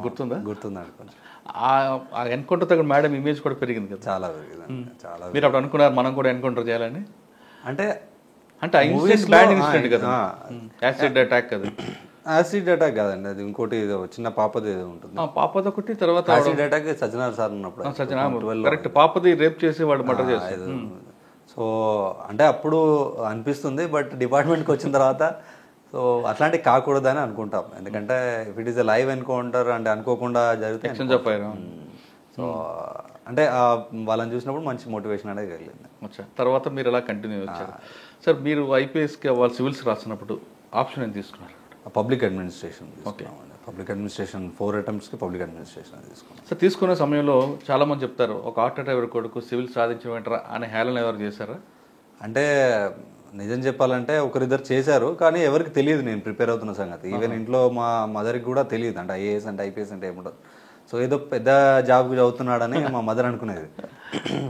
గుర్తుందా? గుర్తుందండి కొంచెం. ఆ ఎన్కౌంటర్ దగ్గర మేడం ఇమేజ్ కూడా పెరిగింది కదా, చాలా పెరిగిందండి, చాలా. మీరు అప్పుడు అనుకున్నారు మనం కూడా ఎన్కౌంటర్ చేయాలని? అంటే అంటే ఆ ఇన్సిడెంట్ బ్యాడ్ ఇన్సిడెంట్ కదా, యాసిడ్ అటాక్ కదా. యాసిడ్ అటాక్ కాదండి, అది ఇంకోటి ఏదో చిన్న పాపది ఏదో ఉంటుంది. పాపది ఒకటి, తర్వాత యాసిడ్ అటాక్ సజ్జనార్ సార్ ఉన్నప్పుడు కరెక్ట్, పాపది రేప్ చేసి వాడు మర్డర్ చేస్తారు. సో అంటే అప్పుడు అనిపిస్తుంది, బట్ డిపార్ట్మెంట్కి వచ్చిన తర్వాత సో అట్లాంటివి కాకూడదని అనుకుంటాం. ఎందుకంటే if it is a live encounter అంటే అనుకోకుండా జరిగితే చెప్పారు. సో అంటే వాళ్ళని చూసినప్పుడు మంచి మోటివేషన్ అనేది కలిగింది. తర్వాత మీరు ఎలా కంటిన్యూ వచ్చారు సార్? మీరు ఐపీఎస్కి వాళ్ళు సివిల్స్ రాసినప్పుడు ఆప్షన్ ఏం తీసుకున్నారు? పబ్లిక్ అడ్మినిస్ట్రేషన్ తీసుకున్నామండి. పబ్లిక్ అడ్మినిస్ట్రేషన్ 4 అటెంప్ట్స్కి పబ్లిక్ అడ్మినిస్ట్రేషన్ తీసుకున్నాం. సార్ తీసుకునే సమయంలో చాలామంది చెప్తారు ఒక ఆటో డ్రైవర్ కొడుకు సివిల్స్ సాధించమంటారా అనే హేళన ఎవరు చేశారా? అంటే నిజం చెప్పాలంటే ఒకరిద్దరు చేశారు, కానీ ఎవరికి తెలియదు నేను ప్రిపేర్ అవుతున్న సంగతి. ఈవెన్ ఇంట్లో మా మదర్కి కూడా తెలియదు, అంటే ఐఏఎస్ అంటే ఐపీఎస్ అంటే ఏముండదు. సో ఏదో పెద్ద జాబ్ చదువుతున్నాడని మా మదర్ అనుకునేది.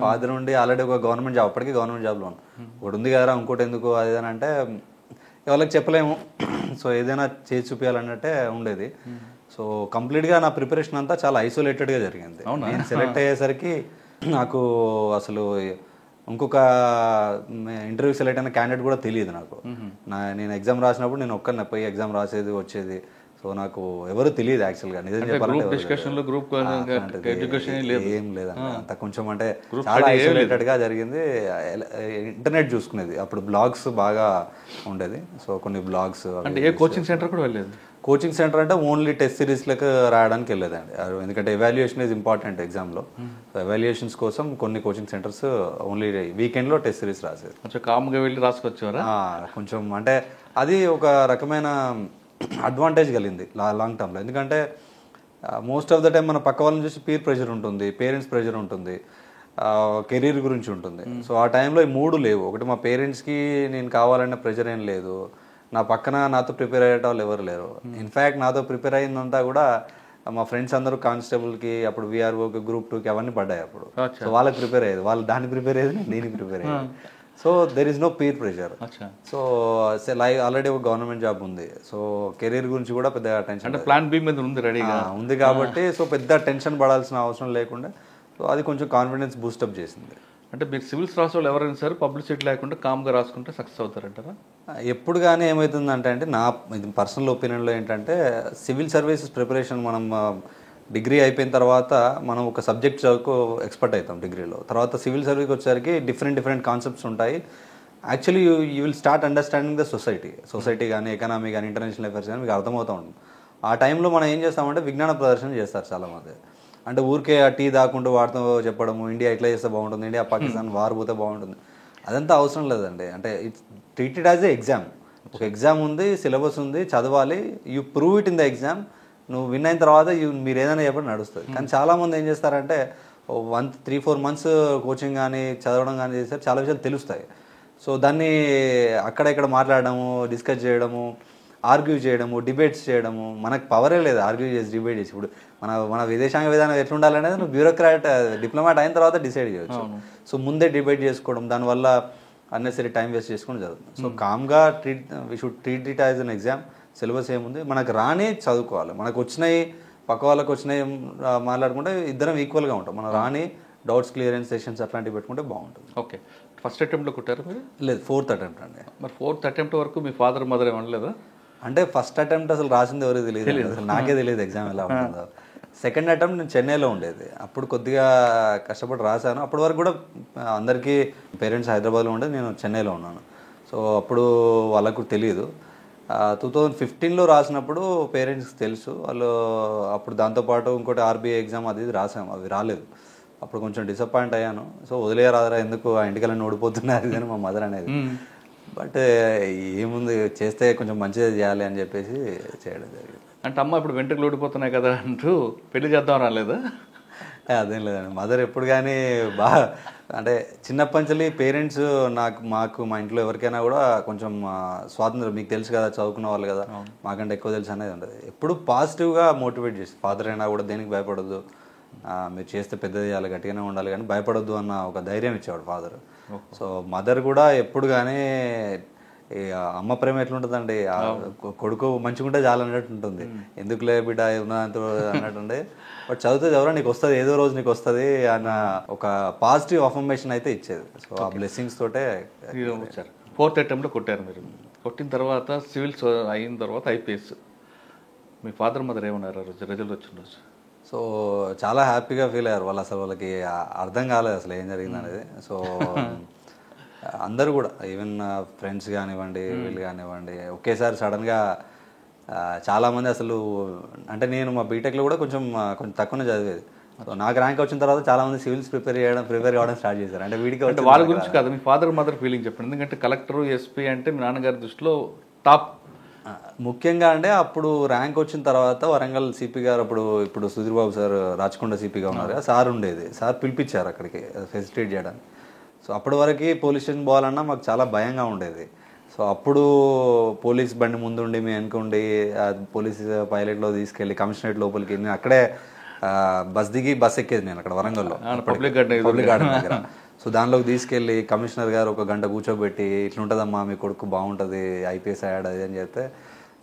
ఫాదర్ ఉండి ఆల్రెడీ ఒక గవర్నమెంట్ జాబ్, అప్పటికి గవర్నమెంట్ జాబ్లో ఒకటి ఉంది కదా, ఇంకోటి ఎందుకు అది అని అంటే ఎవరికి చెప్పలేము. సో ఏదైనా చేసి చూపించాలన్నట్టే ఉండేది. సో కంప్లీట్గా నా ప్రిపరేషన్ అంతా చాలా ఐసోలేటెడ్గా జరిగింది. నేను సెలెక్ట్ అయ్యేసరికి నాకు అసలు ఇంకొక ఇంటర్వ్యూ సెలెక్ట్ అయిన క్యాండిడేట్ కూడా తెలియదు నాకు. నేను ఎగ్జామ్ రాసినప్పుడు నేను ఒక్కరిని పోయి ఎగ్జామ్ రాసేది వచ్చేది. సో నాకు ఎవరు తెలియదు యాక్చువల్గా, నిజం చెప్పాలంటే ఏం లేదండి. అంత కొంచెం అంటే చాలా ఐసోలేటెడ్గా జరిగింది. ఇంటర్నెట్ చూసుకునేది, అప్పుడు బ్లాగ్స్ బాగా ఉండేది. సో కొన్ని బ్లాగ్స్, కోచింగ్ సెంటర్ కూడా వెళ్ళేది. కోచింగ్ సెంటర్ అంటే ఓన్లీ టెస్ట్ సిరీస్లకు రాయడానికి వెళ్ళేదండి, ఎందుకంటే ఎవాల్యుయేషన్ ఈజ్ ఇంపార్టెంట్ ఎగ్జామ్లో. సో ఎవాల్యుయేషన్స్ కోసం కొన్ని కోచింగ్ సెంటర్స్ ఓన్లీ వీకెండ్లో టెస్ట్ సిరీస్ రాసేది. కొంచెం కామ్గా వెళ్ళి రాసుకొచ్చారా? కొంచెం అంటే అది ఒక రకమైన అడ్వాంటేజ్ కలిగింది లాంగ్ టర్మ్లో. ఎందుకంటే మోస్ట్ ఆఫ్ ద టైం మన పక్క వాళ్ళని చూసి పీర్ ప్రెషర్ ఉంటుంది, పేరెంట్స్ ప్రెషర్ ఉంటుంది, కెరీర్ గురించి ఉంటుంది. సో ఆ టైంలో ఈ మూడు లేవు. ఒకటి మా పేరెంట్స్కి నేను కావాలనే ప్రెషర్ ఏం లేదు, నా పక్కన నాతో ప్రిపేర్ అయ్యే వాళ్ళు ఎవరు లేరు. ఇన్ఫ్యాక్ట్ నాతో ప్రిపేర్ అయిందంతా కూడా మా ఫ్రెండ్స్ అందరూ కానిస్టేబుల్కి, అప్పుడు వీఆర్ఓకి, గ్రూప్ 2కి అవన్నీ పడ్డాయి అప్పుడు. సో వాళ్ళకి ప్రిపేర్ అయ్యేది, వాళ్ళు దాన్ని ప్రిపేర్ అయ్యేది, నేను దీనికి ప్రిపేర్ అయ్యేది. So there is no peer pressure. So already ఒక గవర్నమెంట్ జాబ్ ఉంది. సో కెరీర్ గురించి కూడా పెద్ద టెన్షన్, ప్లాన్ బి మీద ఉంది రెడీగా ఉంది కాబట్టి సో పెద్ద టెన్షన్ పడాల్సిన అవసరం లేకుండా సో అది కొంచెం కాన్ఫిడెన్స్ బూస్టప్ చేసింది. అంటే మీరు సివిల్స్ రాసే వాళ్ళు ఎవరైనా సరే పబ్లిసిటీ లేకుండా కామ్గా రాసుకుంటే సక్సెస్ అవుతారంటారా? ఎప్పుడు కానీ ఏమవుతుందంటే అంటే నా పర్సనల్ ఒపీనియన్లో ఏంటంటే సివిల్ సర్వీసెస్ ప్రిపరేషన్ మనం డిగ్రీ అయిపోయిన తర్వాత మనం ఒక సబ్జెక్ట్ చదువుకు ఎక్స్పర్ట్ అవుతాం డిగ్రీలో. తర్వాత సివిల్ సర్వీస్కి వచ్చేసరికి డిఫరెంట్ కాన్సెప్ట్స్ ఉంటాయి. Actually you will start understanding the society కానీ, ఎకనామీ కానీ, ఇంటర్నేషనల్ అఫేర్స్ కానీ మీకు అర్థమవుతూ ఉంటుంది. ఆ టైంలో మనం ఏం చేస్తామంటే విజ్ఞాన ప్రదర్శన చేస్తారు చాలామంది. అంటే ఊరికే ఆ టీ దాకుంటూ వాడుతూ చెప్పడము, ఇండియా ఎట్లా చేస్తే బాగుంటుంది, ఇండియా పాకిస్తాన్ వార్ పోతే బాగుంటుంది, అదంతా అవసరం లేదండి. అంటే it's treated as a exam. ఒక ఎగ్జామ్ ఉంది, సిలబస్ ఉంది, చదవాలి, you prove it in the exam. నువ్వు విన్ అయిన తర్వాత మీరు ఏదైనా చెప్పడం నడుస్తుంది. కానీ చాలామంది ఏం చేస్తారంటే 3-4 months కోచింగ్ కానీ చదవడం కానీ చేస్తారు, చాలా విషయాలు తెలుస్తాయి. సో దాన్ని అక్కడెక్కడ మాట్లాడడము, డిస్కస్ చేయడము, ఆర్గ్యూ చేయడము, డిబేట్స్ చేయడము. మనకు పవరే లేదు ఆర్గ్యూ చేసి డిబేట్ చేసి. ఇప్పుడు మన విదేశాంగ విధానం ఎట్లా ఉండాలనేది నువ్వు బ్యూరోక్రాట్ డిప్లొమాట్ అయిన తర్వాత డిసైడ్ చేయవచ్చు. సో ముందే డిబేట్ చేసుకోవడం, దానివల్ల అన్నెసరీ టైం వేస్ట్ చేసుకుని జరుగుతుంది. సో కామ్గా we should treat it as an exam. Syllabus ఏముంది, మనకు రాని చదువుకోవాలి, మనకు వచ్చినాయి పక్క వాళ్ళకి వచ్చినాయి మాట్లాడుకుంటే ఇద్దరం ఈక్వల్గా ఉంటాం. మనం రాని డౌట్స్ క్లియరెన్స్ సెషన్స్ అట్లాంటివి పెట్టుకుంటే బాగుంటుంది. ఓకే, ఫస్ట్ అటెంప్ట్లో కొట్టారు మీరు? లేదు, 4th attempt అండి. మరి 4th attempt వరకు మీ ఫాదర్ మదర్ ఏమనలేదా? అంటే ఫస్ట్ అటెంప్ట్ అసలు రాసింది ఎవరికి తెలియదు, అసలు నాకే తెలియదు ఎగ్జామ్ ఎలా ఉంటుందో. సెకండ్ అటెంప్ట్ నేను చెన్నైలో ఉండేది, అప్పుడు కొద్దిగా కష్టపడి రాశాను. అప్పటి వరకు కూడా అందరికీ పేరెంట్స్ హైదరాబాద్లో ఉండేది, నేను చెన్నైలో ఉన్నాను. సో అప్పుడు వాళ్ళకు తెలియదు. 2015లో రాసినప్పుడు పేరెంట్స్కి తెలుసు, వాళ్ళు అప్పుడు దాంతోపాటు ఇంకోటి ఆర్బీఐ ఎగ్జామ్ అది రాసాము, అవి రాలేదు. అప్పుడు కొంచెం డిసప్పాయింట్ అయ్యాను. సో వదిలేరాదరా, ఎందుకు ఆ ఇంటికల్ని ఓడిపోతున్నారు అని మా మదర్ అనేది. బట్ ఏముంది, చేస్తే కొంచెం మంచిగా చేయాలి అని చెప్పేసి చేయడం జరిగింది. అంటే అమ్మ ఇప్పుడు వెంట్రుకలు ఓడిపోతున్నాయి కదా అంటూ పెళ్లి చేద్దాం రాలేదా? అదేం లేదండి, మదర్ ఎప్పుడు కానీ బాగా అంటే చిన్నప్పటి నుంచి పేరెంట్స్ మాకు మా ఇంట్లో ఎవరికైనా కూడా కొంచెం స్వాతంత్రం, మీకు తెలుసు కదా, చదువుకున్న వాళ్ళు కదా, మాకంటే ఎక్కువ తెలుసు అనేది ఉంటుంది. ఎప్పుడు పాజిటివ్గా మోటివేట్ చేసి, ఫాదర్ అయినా కూడా దేనికి భయపడద్దు, మీరు చేస్తే పెద్దది చేయాలి, గట్టిగానే ఉండాలి, కానీ భయపడొద్దు అన్న ఒక ధైర్యం ఇచ్చేవాడు ఫాదర్. సో మదర్ కూడా ఎప్పుడు కానీ అమ్మ ప్రేమ ఎట్లుంటుందండి, కొడుకు మంచిగా ఉంటే చాలా అన్నట్టు ఉంటుంది, ఎందుకులే బిడ్డ ఉన్నదంత అన్నట్టుండే. బట్ చదివితే ఎవరో నీకు వస్తుంది, ఏదో రోజు నీకు వస్తుంది అన్న ఒక పాజిటివ్ అఫర్మేషన్ అయితే ఇచ్చేది. సో ఆ బ్లెస్సింగ్స్ తోటే వచ్చారు. 4th అటెంప్ట్లో కొట్టారు మీరు. కొట్టిన తర్వాత సివిల్స్ అయిన తర్వాత ఐపీఎస్. మీ ఫాదర్ మదర్ ఏమన్నారు ఆ రోజు రిజల్ట్ వచ్చిన రోజు? సో చాలా హ్యాపీగా ఫీల్ అయ్యారు వాళ్ళు. అసలు వాళ్ళకి అర్థం కాలేదు అసలు ఏం జరిగింది అనేది. సో అందరూ కూడా, ఈవెన్ ఫ్రెండ్స్ కానివ్వండి, వీళ్ళు కానివ్వండి, ఒకేసారి సడన్గా చాలామంది అసలు, అంటే నేను మా బీటెక్లో కూడా కొంచెం తక్కువనే చదివేది. సో నాకు ర్యాంక్ వచ్చిన తర్వాత చాలామంది సివిల్స్ ప్రిపేర్ కావడం స్టార్ట్ చేశారు. అంటే వీడికి అంటే వాళ్ళ గురించి కాదు, మీ ఫాదర్ మదర్ ఫీలింగ్ చెప్పండి. ఎందుకంటే కలెక్టర్, ఎస్పీ అంటే మీ నాన్నగారి దృష్టిలో టాప్. ముఖ్యంగా అంటే అప్పుడు ర్యాంక్ వచ్చిన తర్వాత వరంగల్ సిపి గారు, ఇప్పుడు సుధీర్ బాబు సార్ రాచకొండ సిపిగా ఉన్నారు, సార్ ఉండేది. సార్ పిలిపించారు అక్కడికి ఫెసిలిటేట్ చేయడానికి. సో అప్పటి వరకు పోలీస్ స్టేషన్ పోవాలన్నా మాకు చాలా భయంగా ఉండేది. సో అప్పుడు పోలీస్ బండి ముందుండి మేము వెనుకుండి పోలీస్ పైలట్లో తీసుకెళ్ళి కమిషనరేట్ లోపలికి, నేను అక్కడే బస్ దిగి బస్ ఎక్కేది నేను అక్కడ వరంగల్లో పబ్లిక్ గార్డెన్ దగ్గర. సో దానిలోకి తీసుకెళ్ళి కమిషనర్ గారు ఒక గంట కూర్చోబెట్టి, ఇట్లుంటుందమ్మా మీ కొడుకు బాగుంటుంది, ఐపీఎస్ అయ్యాడు అది అని చెప్తే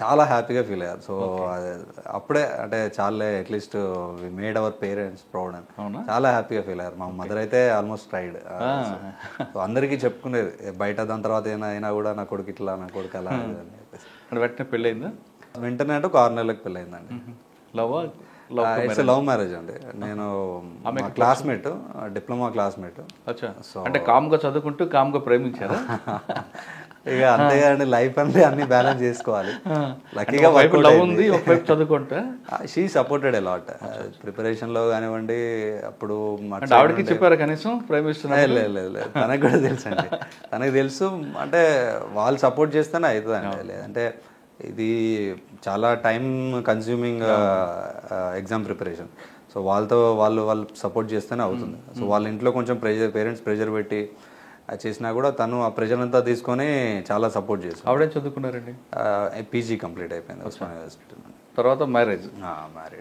చాలా హ్యాపీగా ఫీల్ అయ్యారు. సో అప్పుడే అంటే చాలా at least we made our parents proud అని చాలా హ్యాపీగా ఫీల్ అయ్యారు. మా మదర్ అయితే ఆల్మోస్ట్ క్రైడ్. సో అందరికీ చెప్పుకునేది బయట, దాని తర్వాత అయినా కూడా నా కొడుకు ఇట్లా, నా కొడుకు అలా అని చెప్పేసి. వెంటనే పెళ్ళయిందా? వెంటనే అంటే ఒక 6 నెలలకు పెళ్ళయిందండి. ఇట్స్ లవ్ మ్యారేజ్ అండి. నేను మా క్లాస్మేట్, డిప్లొమా క్లాస్మేట్. సో అంటే కామ్గా చదువుకుంటూ కామ్గా ప్రేమించారా? ఇక అంతేగాండి, లైఫ్ అంటే అన్ని బ్యాలెన్స్ చేసుకోవాలి. లక్కీగా లవ్ ఉంది, ఒకవైపు చదువుకుంటా. షీ సపోర్టెడ్ అలాట్ ప్రిపరేషన్ లో కానివ్వండి. అప్పుడు ఆవిడకి చెప్పారు కనీసం ప్రేమిస్తున్నా? లేదు, తనకు కూడా తెలుసు అండి, తనకు తెలుసు. అంటే వాళ్ళు సపోర్ట్ చేస్తేనే అవుతుందండి, లేదంటే ఇది చాలా time consuming exam preparation. So వాళ్ళు సపోర్ట్ చేస్తేనే అవుతుంది. సో వాళ్ళ ఇంట్లో కొంచెం పేరెంట్స్ ప్రెషర్ పెట్టి అది చేసినా కూడా తను ఆ ప్రెషర్ అంతా తీసుకొని చాలా సపోర్ట్ చేస్తాను. ఆవిడేం చదువుకున్నారండి? పీజీ కంప్లీట్ అయిపోయింది ఉస్మానియా యూనివర్సిటీ. తర్వాత మ్యారేజ్.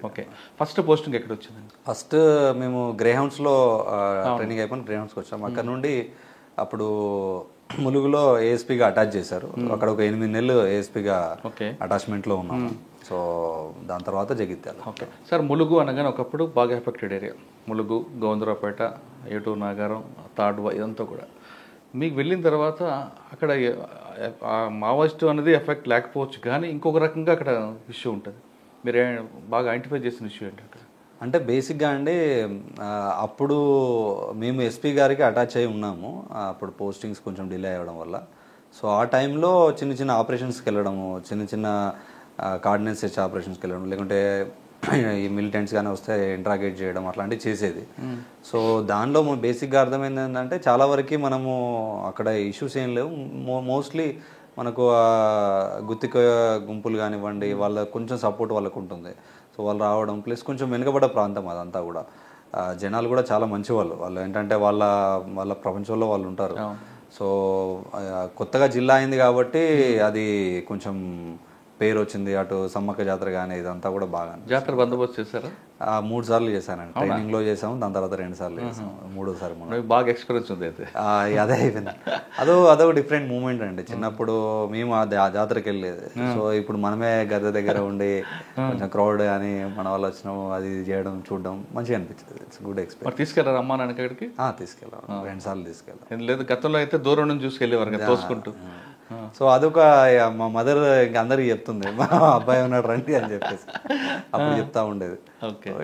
ఓకే. ఫస్ట్ పోస్టింగ్ ఎక్కడ వచ్చింది? ఫస్ట్ మేము గ్రేహౌండ్స్లో ట్రైనింగ్ అయిపోయి గ్రేహౌండ్స్కి వచ్చాము. అక్కడ నుండి అప్పుడు ములుగులో ఏఎస్పీగా అటాచ్ చేశారు. అక్కడ ఒక 8 నెలలు ఏఎస్పీగా అటాచ్మెంట్లో ఉన్నాము. సో దాని తర్వాత జగిత్యాల. ఓకే సార్, ములుగు అనగానే ఒకప్పుడు బాగా ఎఫెక్టెడ్ ఏరియా. ములుగు, గోవిందరావుపేట, ఏటూరు నాగారం, తాడ్వా, ఇదంతా కూడా. మీకు వెళ్ళిన తర్వాత అక్కడ మావోయిస్టు అనేది ఎఫెక్ట్ లేకపోవచ్చు, కానీ ఇంకొక రకంగా అక్కడ ఇష్యూ ఉంటుంది. మీరు బాగా ఐడెంటిఫై చేసిన ఇష్యూ ఏంటి అక్కడ? అంటే బేసిక్గా అండి, అప్పుడు మేము ఎస్పీ గారికి అటాచ్ అయి ఉన్నాము. అప్పుడు పోస్టింగ్స్ కొంచెం డిలే అవ్వడం వల్ల. సో ఆ టైంలో చిన్న ఆపరేషన్స్కి వెళ్ళడము, చిన్న కార్డినెన్స్ సెర్చ్ ఆపరేషన్స్కి వెళ్ళడం, లేకుంటే ఈ మిలిటెంట్స్ కానీ వస్తే ఇంట్రాగేట్ చేయడం అట్లాంటివి చేసేది. సో దానిలో బేసిక్గా అర్థమైంది ఏంటంటే, చాలా వరకు మనము అక్కడ ఇష్యూస్ ఏం లేవు. మోస్ట్లీ మనకు గుత్తిక గుంపులు కానివ్వండి, వాళ్ళ కొంచెం సపోర్ట్ వాళ్ళకు ఉంటుంది. సో వాళ్ళు రావడం, ప్లస్ కొంచెం వెనుకబడ్డ ప్రాంతం అదంతా కూడా. జనాలు కూడా చాలా మంచి వాళ్ళు ఏంటంటే వాళ్ళ ప్రపంచంలో వాళ్ళు ఉంటారు. సో కొత్తగా జిల్లా అయింది కాబట్టి అది కొంచెం పేరు వచ్చింది. అటు సమ్మక్క జాతర కానీ ఇదంతా కూడా బాగా. జాతర బందోబస్తు చేశారా? 3 సార్లు చేశానండి. ట్రైనింగ్ లో చేసాము, దాని తర్వాత 2 సార్లు చేసాము, 3వ సారి బాగా ఎక్స్పీరియన్స్ ఉంది అయితే. అదే అయిపోయింది. అదొక డిఫరెంట్ మూమెంట్ అండి. చిన్నప్పుడు మేము ఆ జాతరకి వెళ్ళేది. సో ఇప్పుడు మనమే గద్దె దగ్గర ఉండి కొంచెం క్రౌడ్ కానీ మన వాళ్ళు వచ్చినాము, అది చేయడం చూడడం మంచిగా అనిపించింది. It's good experience. తీసుకెళ్లారు అమ్మా నాన్న అక్కడికి? తీసుకెళ్ళాం, 2 సార్లు తీసుకెళ్ళాం. లేదు, గతంలో అయితే దూరం నుంచి చూసుకెళ్ళేవారు తోసుకుంటూ. సో అదొక మా మదర్ ఇంకా అందరికి చెప్తుంది, మా అబ్బాయి ఉన్నాడు రండి అని చెప్పేసి అప్పుడు చెప్తా ఉండేది.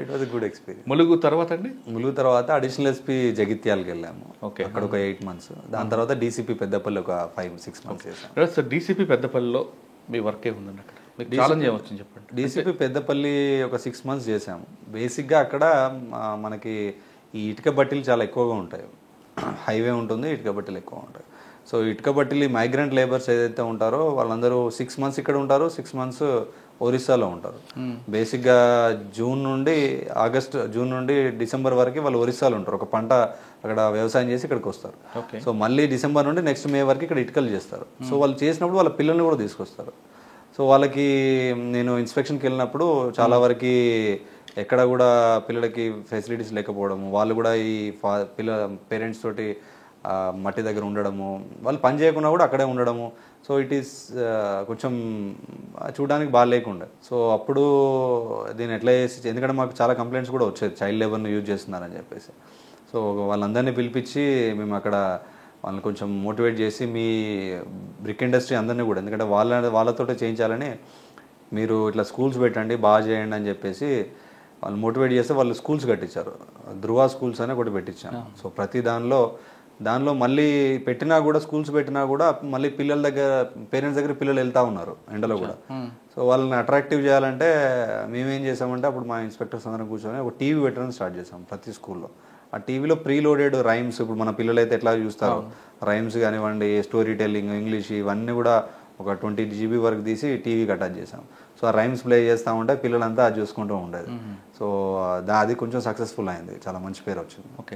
It was good experience. Mulugu తర్వాత అండి? ములుగు తర్వాత అడిషనల్ ఎస్పీ జగిత్యాలకి వెళ్ళాము. అక్కడ ఒక 8 months. దాని తర్వాత డీసీపీ పెద్దపల్లి ఒక 5-6 months చేసాము. సార్ డీసీపీ పెద్దపల్లిలో మీ వర్క్ ఏముందండి అక్కడ? ఛాలెంజ్ ఏమొచ్చింది చెప్పండి. డీసీపీ పెద్దపల్లి ఒక 6 months చేసాము. బేసిక్గా అక్కడ మనకి ఈ ఇటుక బట్టీలు చాలా ఎక్కువగా ఉంటాయి. హైవే ఉంటుంది, ఇటుక బట్టీలు ఎక్కువ ఉంటాయి. సో ఇటుక బట్టీలు మైగ్రెంట్ లేబర్స్ ఏదైతే ఉంటారో వాళ్ళందరూ 6 months ఇక్కడ ఉంటారు, 6 months ఒరిస్సాలో ఉంటారు. బేసిక్గా జూన్ నుండి డిసెంబర్ వరకు వాళ్ళు ఒరిస్సాలో ఉంటారు. ఒక పంట అక్కడ వ్యవసాయం చేసి ఇక్కడికి వస్తారు. సో మళ్ళీ డిసెంబర్ నుండి నెక్స్ట్ మే వరకు ఇక్కడ ఇటుకలు చేస్తారు. సో వాళ్ళు చేసినప్పుడు వాళ్ళ పిల్లల్ని కూడా తీసుకొస్తారు. సో వాళ్ళకి నేను ఇన్స్పెక్షన్కి వెళ్ళినప్పుడు చాలా వరకు ఎక్కడ కూడా పిల్లలకి ఫెసిలిటీస్ లేకపోవడం, వాళ్ళు కూడా ఈ పేరెంట్స్ తోటి మట్టి దగ్గర ఉండడము, వాళ్ళు పని చేయకుండా కూడా అక్కడే ఉండడము. సో ఇట్ ఈస్ కొంచెం చూడడానికి బాగా లేకుండే. సో అప్పుడు దీన్ని ఎట్లా చేసి, ఎందుకంటే మాకు చాలా కంప్లైంట్స్ కూడా వచ్చేది చైల్డ్ లేబర్ని యూజ్ చేస్తున్నారని చెప్పేసి. సో వాళ్ళందరినీ పిలిపించి మేము అక్కడ వాళ్ళని కొంచెం మోటివేట్ చేసి, మీ బ్రిక్ ఇండస్ట్రీ అందరినీ కూడా, ఎందుకంటే వాళ్ళతోటే చేయించాలని, మీరు ఇట్లా స్కూల్స్ పెట్టండి బాగా చేయండి అని చెప్పేసి వాళ్ళు మోటివేట్ చేస్తే వాళ్ళు స్కూల్స్ కట్టించారు. ధృవ స్కూల్స్ అని ఒకటి పెట్టించాను. సో ప్రతి దానిలో మళ్ళీ పెట్టినా కూడా, స్కూల్స్ పెట్టినా కూడా మళ్ళీ పిల్లల దగ్గర, పేరెంట్స్ దగ్గర పిల్లలు వెళ్తూ ఉన్నారు ఎండలో కూడా. సో వాళ్ళని అట్రాక్టివ్ చేయాలంటే మేమేం చేసామంటే, అప్పుడు మా ఇన్స్పెక్టర్స్ అందరం కూర్చొని ఒక టీవీ పెట్టడం స్టార్ట్ చేసాం ప్రతి స్కూల్లో. ఆ టీవీలో ప్రీలోడెడ్ రైమ్స్, ఇప్పుడు మన పిల్లలైతే ఎట్లా చూస్తారు రైమ్స్ కానివ్వండి, స్టోరీ టెల్లింగ్, ఇంగ్లీష్, ఇవన్నీ కూడా ఒక 20 GB వరకు తీసి టీవీకి అటాచ్ చేసాం. సో ఆ రైమ్స్ ప్లే చేస్తూ ఉంటే పిల్లలంతా అది చూసుకుంటూ ఉండేది. సో అది కొంచెం సక్సెస్ఫుల్ అయింది, చాలా మంచి పేరు వచ్చింది. ఓకే.